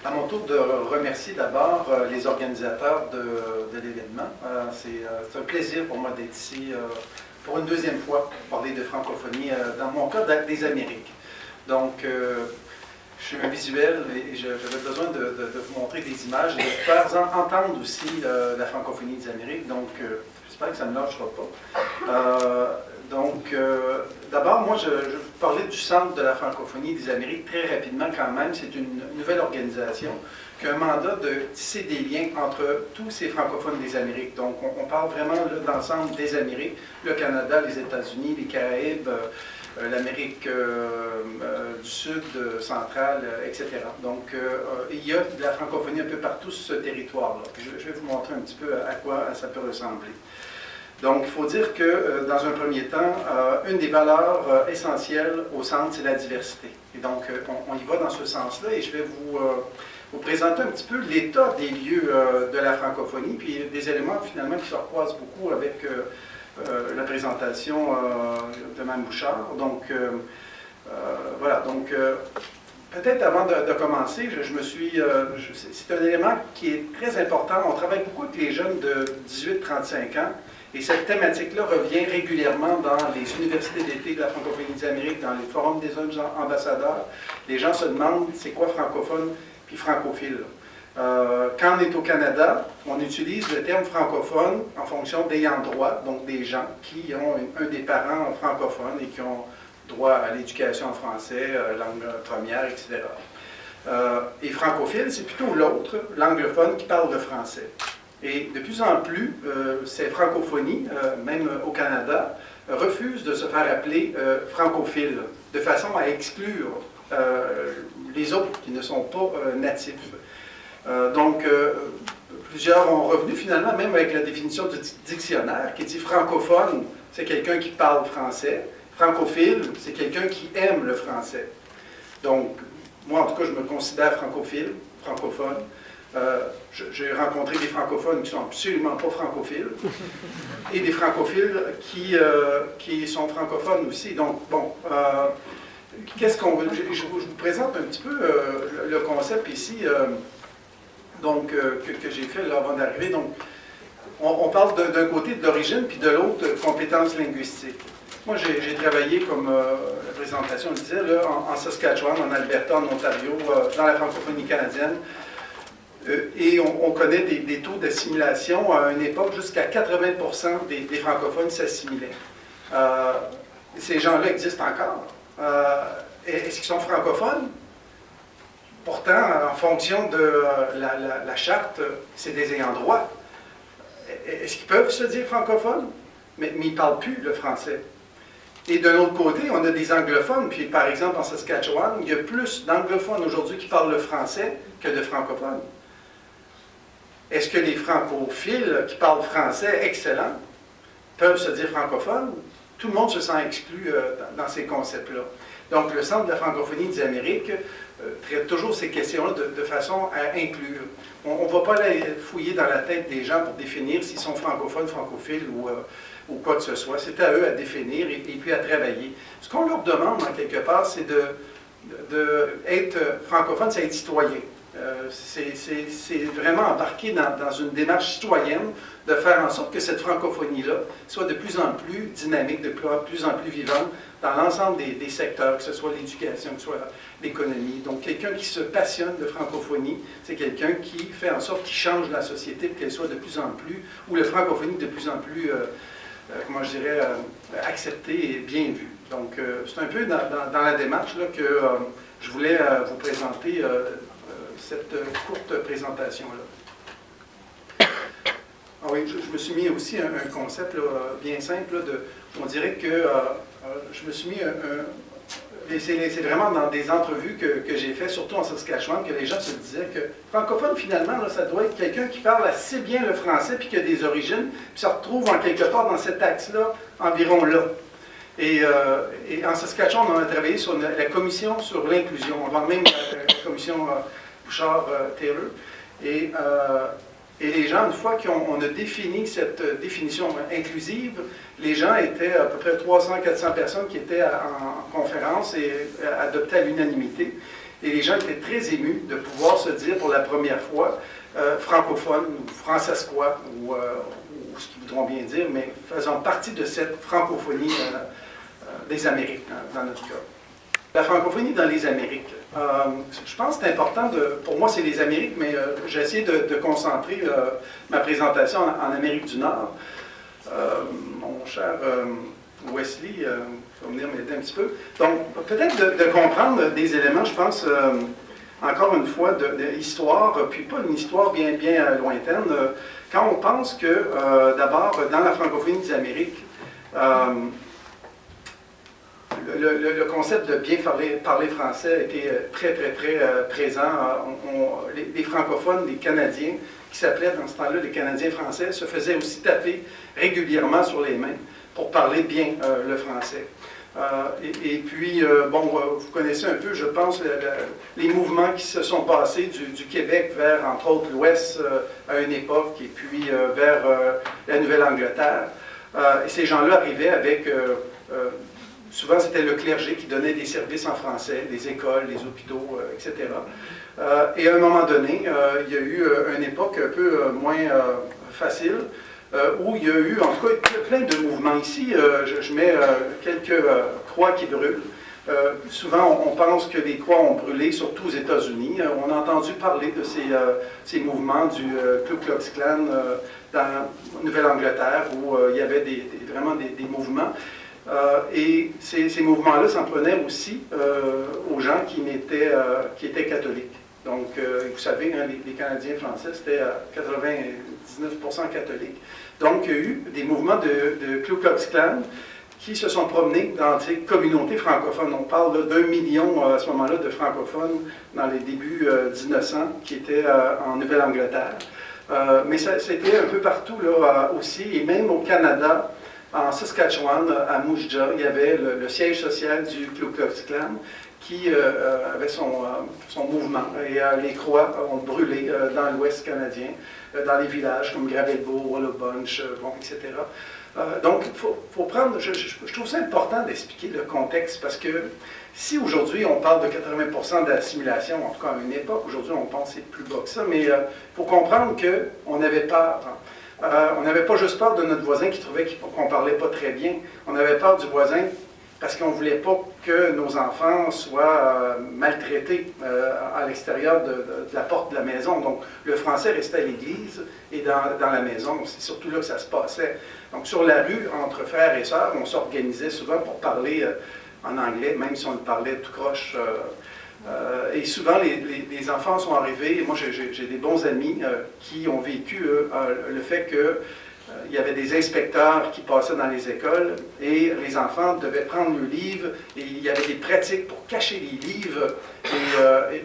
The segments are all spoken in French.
À mon tour de remercier d'abord les organisateurs de l'événement. C'est un plaisir pour moi d'être ici pour une deuxième fois pour parler de francophonie, dans mon cas des Amériques. Donc, je suis un visuel et j'avais besoin de vous montrer des images et de vous faire entendre aussi la francophonie des Amériques. Donc, j'espère que ça ne me lâchera pas. D'abord, moi, je vais vous parler du Centre de la francophonie des Amériques très rapidement quand même. C'est une nouvelle organisation qui a un mandat de tisser des liens entre tous ces francophones des Amériques. Donc, on parle vraiment de l'ensemble des Amériques, le Canada, les États-Unis, les Caraïbes, l'Amérique du Sud, centrale, etc. Donc, il y a de la francophonie un peu partout sur ce territoire-là. Je vais vous montrer un petit peu à quoi ça peut ressembler. Donc, il faut dire que, dans un premier temps, une des valeurs essentielles au centre, c'est la diversité. Et donc, on y va dans ce sens-là et je vais vous présenter un petit peu l'état des lieux de la francophonie, puis des éléments, finalement, qui se recroisent beaucoup avec la présentation de Mme Bouchard. Donc, voilà. Donc, peut-être avant de commencer, c'est un élément qui est très important. On travaille beaucoup avec les jeunes de 18-35 ans. Et cette thématique-là revient régulièrement dans les universités d'été de la francophonie des Amériques, dans les forums des jeunes ambassadeurs. Les gens se demandent c'est quoi francophone puis francophile. Quand on est au Canada, on utilise le terme francophone en fonction d'ayants droit, donc des gens qui ont un des parents francophones et qui ont droit à l'éducation en français, langue première, etc. Et francophile, c'est plutôt l'autre, l'anglophone, qui parle le français. Et de plus en plus, ces francophonies, même au Canada, refusent de se faire appeler francophiles, de façon à exclure les autres qui ne sont pas natifs. Donc, plusieurs ont revenu finalement, même avec la définition du dictionnaire, qui dit francophone, c'est quelqu'un qui parle français. Francophile, c'est quelqu'un qui aime le français. Donc, moi en tout cas, je me considère francophile, francophone. J'ai rencontré des francophones qui ne sont absolument pas francophiles et des francophiles qui sont francophones aussi. Donc, bon, qu'est-ce qu'on veut? Je vous présente un petit peu le concept ici que j'ai fait là, avant d'arriver. Donc, on parle d'un côté de l'origine, puis de l'autre, compétences linguistiques. Moi, j'ai travaillé, comme la présentation le disait, là, en Saskatchewan, en Alberta, en Ontario, dans la francophonie canadienne. Et on connaît des taux d'assimilation à une époque jusqu'à 80% des francophones s'assimilaient. Ces gens-là existent encore. Est-ce qu'ils sont francophones? Pourtant, en fonction de la charte, c'est des ayants droit. Est-ce qu'ils peuvent se dire francophones? Mais ils ne parlent plus le français. Et d'un autre côté, on a des anglophones. Puis, par exemple, en Saskatchewan, il y a plus d'anglophones aujourd'hui qui parlent le français que de francophones. Est-ce que les francophiles qui parlent français excellent peuvent se dire francophones? Tout le monde se sent exclu dans ces concepts-là. Donc, le Centre de la francophonie des Amériques traite toujours ces questions-là de façon à inclure. On ne va pas aller fouiller dans la tête des gens pour définir s'ils sont francophones, francophiles ou quoi que ce soit. C'est à eux à définir et puis à travailler. Ce qu'on leur demande, en quelque part, c'est d'être francophone, c'est être citoyen. C'est vraiment embarquer dans une démarche citoyenne de faire en sorte que cette francophonie-là soit de plus en plus dynamique, de plus en plus vivante dans l'ensemble des secteurs, que ce soit l'éducation, que ce soit l'économie. Donc, quelqu'un qui se passionne de francophonie, c'est quelqu'un qui fait en sorte qu'il change la société pour qu'elle soit de plus en plus, ou la francophonie de plus en plus, comment je dirais, acceptée et bien vue. Donc, c'est un peu dans la démarche là, que je voulais vous présenter cette courte présentation-là. Ah oui, je me suis mis aussi un concept là, bien simple. Là, on dirait que je me suis mis c'est vraiment dans des entrevues que j'ai faites, surtout en Saskatchewan, que les gens se disaient que francophone, finalement, là, ça doit être quelqu'un qui parle assez bien le français puis qui a des origines, puis ça retrouve en quelque part dans cet axe-là, environ là. Et en Saskatchewan, on a travaillé sur la commission sur l'inclusion, avant même la commission Bouchard-Taylor. Et les gens, une fois qu'on a défini cette définition inclusive, les gens étaient à peu près 300-400 personnes qui étaient en conférence et adoptaient à l'unanimité. Et les gens étaient très émus de pouvoir se dire pour la première fois francophone ou francescois, ou ce qu'ils voudront bien dire, mais faisant partie de cette francophonie des Amériques, dans notre cas. La francophonie dans les Amériques. Je pense que c'est important, pour moi c'est les Amériques, mais j'ai essayé de concentrer ma présentation en Amérique du Nord. Mon cher Wesley va venir m'aider un petit peu. Donc, peut-être de comprendre des éléments, je pense, encore une fois, de l'histoire, puis pas une histoire bien lointaine. Quand on pense que, d'abord, dans la francophonie des Amériques, le concept de bien parler français a été très présent. Les francophones, les Canadiens, qui s'appelaient dans ce temps-là les Canadiens français, se faisaient aussi taper régulièrement sur les mains pour parler bien le français. Et puis, vous connaissez un peu, je pense, les mouvements qui se sont passés du Québec vers, entre autres, l'Ouest à une époque, et puis vers la Nouvelle-Angleterre. Et ces gens-là arrivaient avec... souvent, c'était le clergé qui donnait des services en français, les écoles, les hôpitaux, etc. Et à un moment donné, il y a eu une époque un peu moins facile, où il y a eu, en tout cas, plein de mouvements. Ici, je mets quelques croix qui brûlent. Souvent, on pense que les croix ont brûlé, surtout aux États-Unis. On a entendu parler de ces mouvements du Ku Klux Klan dans la Nouvelle-Angleterre, où il y avait vraiment des mouvements. Et ces mouvements-là s'en prenaient aussi aux gens qui étaient catholiques. Donc, vous savez, hein, les Canadiens français, c'était à 99% catholiques. Donc, il y a eu des mouvements de Ku Klux Klan qui se sont promenés dans ces communautés francophones. On parle d'1 million à ce moment-là de francophones dans les débuts 1900 qui étaient en Nouvelle-Angleterre. Mais c'était un peu partout là, aussi, et même au Canada. En Saskatchewan, à Moose Jaw, il y avait le siège social du Ku Klux Klan qui avait son mouvement. Et les croix ont brûlé dans l'Ouest canadien, dans les villages comme Gravelbourg, Wallabunch, etc. Donc, il faut prendre... Je trouve ça important d'expliquer le contexte parce que si aujourd'hui on parle de 80% d'assimilation, en tout cas à une époque, aujourd'hui on pense que c'est plus bas que ça, mais il faut comprendre qu'on n'avait pas... on n'avait pas juste peur de notre voisin qui trouvait qu'on ne parlait pas très bien. On avait peur du voisin parce qu'on ne voulait pas que nos enfants soient maltraités à l'extérieur de la porte de la maison. Donc, le français restait à l'église et dans la maison. C'est surtout là que ça se passait. Donc, sur la rue, entre frères et sœurs, on s'organisait souvent pour parler en anglais, même si on le parlait tout croche. Et souvent, les enfants sont arrivés, et moi j'ai des bons amis qui ont vécu le fait qu'il y avait des inspecteurs qui passaient dans les écoles et les enfants devaient prendre le livre et il y avait des pratiques pour cacher les livres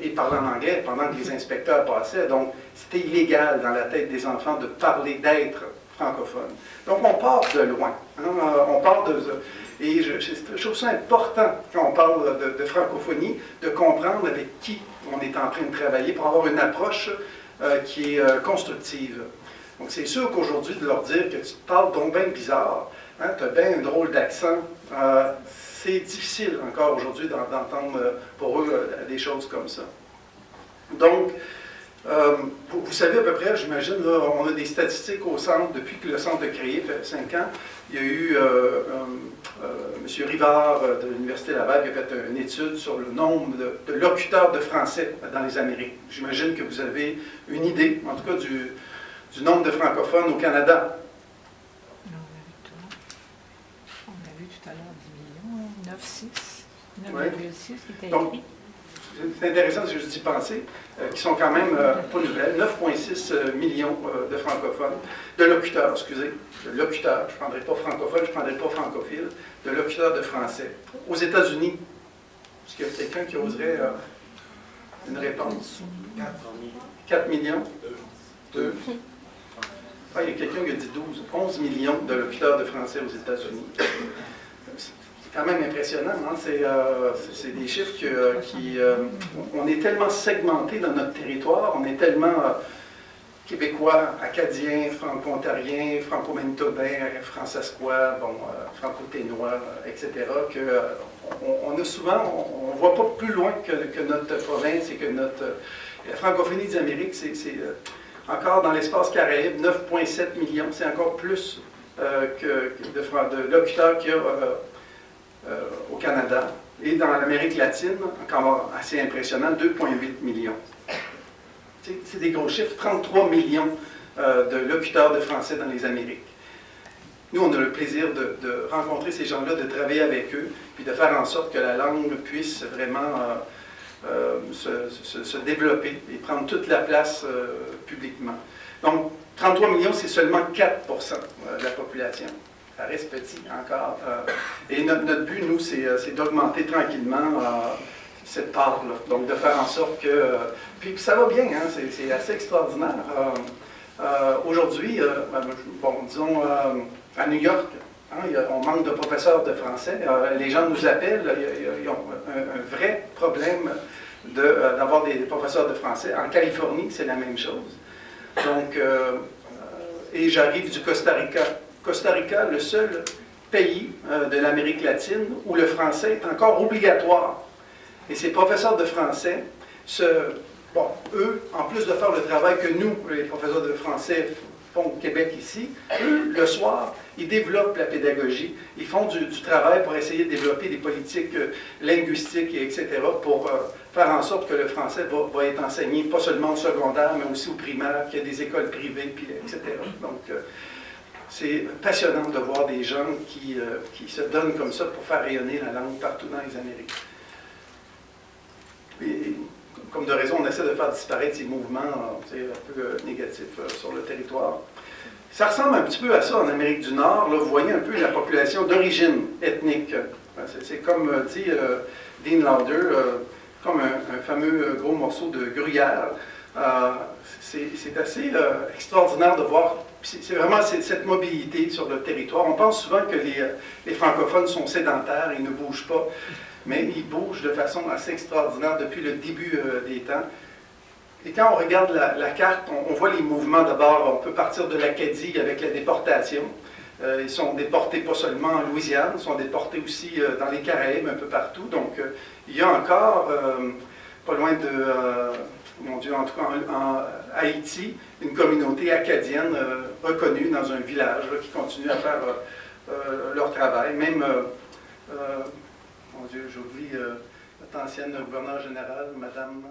et parler en anglais pendant que les inspecteurs passaient. Donc, c'était illégal dans la tête des enfants de parler, d'être francophone. Donc, on part de loin. Hein, on part de... Et je trouve ça important, quand on parle de francophonie, de comprendre avec qui on est en train de travailler pour avoir une approche qui est constructive. Donc, c'est sûr qu'aujourd'hui, de leur dire que tu te parles donc bien bizarre, hein, tu as bien un drôle d'accent, c'est difficile encore aujourd'hui d'entendre pour eux des choses comme ça. Donc, vous savez à peu près, j'imagine, on a des statistiques au centre depuis que le centre est créé, ça fait 5 ans. Il y a eu M. Rivard de l'Université Laval qui a fait une étude sur le nombre de locuteurs de français dans les Amériques. J'imagine que vous avez une idée, en tout cas, du nombre de francophones au Canada. On a vu tout à l'heure 10 millions, 9,6 qui était écrit. C'est intéressant, si je dis penser, qui sont quand même pas nouvelles. 9,6 millions de francophones, de locuteurs, excusez, de locuteurs, je ne prendrai pas francophone, je ne prendrai pas francophile, de locuteurs de français. Aux États-Unis, est-ce qu'il y a quelqu'un qui oserait une réponse? 4 millions? 2. Ah, il y a quelqu'un qui a dit 12. 11 millions de locuteurs de français aux États-Unis. C'est quand même impressionnant, hein? C'est des chiffres on est tellement segmenté dans notre territoire, on est tellement québécois, acadiens, franco-ontariens, franco-manitobains, francescois, franco-ténois, etc., on a souvent, on ne voit pas plus loin que notre province et que la francophonie des Amériques, c'est encore dans l'espace caraïbe, 9,7 millions, c'est encore plus de locuteurs qu'il y a au Canada. Et dans l'Amérique latine, encore assez impressionnant, 2,8 millions. C'est des gros chiffres, 33 millions de locuteurs de français dans les Amériques. Nous, on a le plaisir de rencontrer ces gens-là, de travailler avec eux, puis de faire en sorte que la langue puisse vraiment se développer et prendre toute la place publiquement. Donc, 33 millions, c'est seulement 4 de la population. Ça reste petit encore. Et notre but, nous, c'est d'augmenter tranquillement cette part-là. Donc, de faire en sorte que... puis ça va bien, hein, c'est assez extraordinaire. Aujourd'hui, bon, disons, à New York, hein, on manque de professeurs de français. Les gens nous appellent, ils ont un vrai problème d'avoir des professeurs de français. En Californie, c'est la même chose. Donc, et j'arrive du Costa Rica. Costa Rica, le seul pays de l'Amérique latine où le français est encore obligatoire. Et ces professeurs de français, bon, eux, en plus de faire le travail que nous, les professeurs de français, font au Québec ici, eux, le soir, ils développent la pédagogie, ils font du travail pour essayer de développer des politiques linguistiques, etc., pour faire en sorte que le français va être enseigné, pas seulement au secondaire, mais aussi au primaire, qu'il y a des écoles privées, puis, etc. Donc, c'est passionnant de voir des gens qui se donnent comme ça pour faire rayonner la langue partout dans les Amériques. Et, comme de raison, on essaie de faire disparaître ces mouvements un peu négatifs sur le territoire. Ça ressemble un petit peu à ça en Amérique du Nord. Là, vous voyez un peu la population d'origine ethnique. C'est comme dit Dean Lauder, comme un fameux gros morceau de gruyère. C'est assez extraordinaire de voir. C'est vraiment cette mobilité sur le territoire. On pense souvent que les francophones sont sédentaires, ils ne bougent pas, mais ils bougent de façon assez extraordinaire depuis le début des temps. Et quand on regarde la carte, on voit les mouvements d'abord. On peut partir de l'Acadie avec la déportation. Ils sont déportés pas seulement en Louisiane, ils sont déportés aussi dans les Caraïbes, un peu partout. Donc, il y a encore, pas loin de... mon Dieu, en tout cas en Haïti, une communauté acadienne reconnue dans un village qui continue à faire leur travail. Même, mon Dieu, j'oublie notre ancienne gouverneure générale, Madame...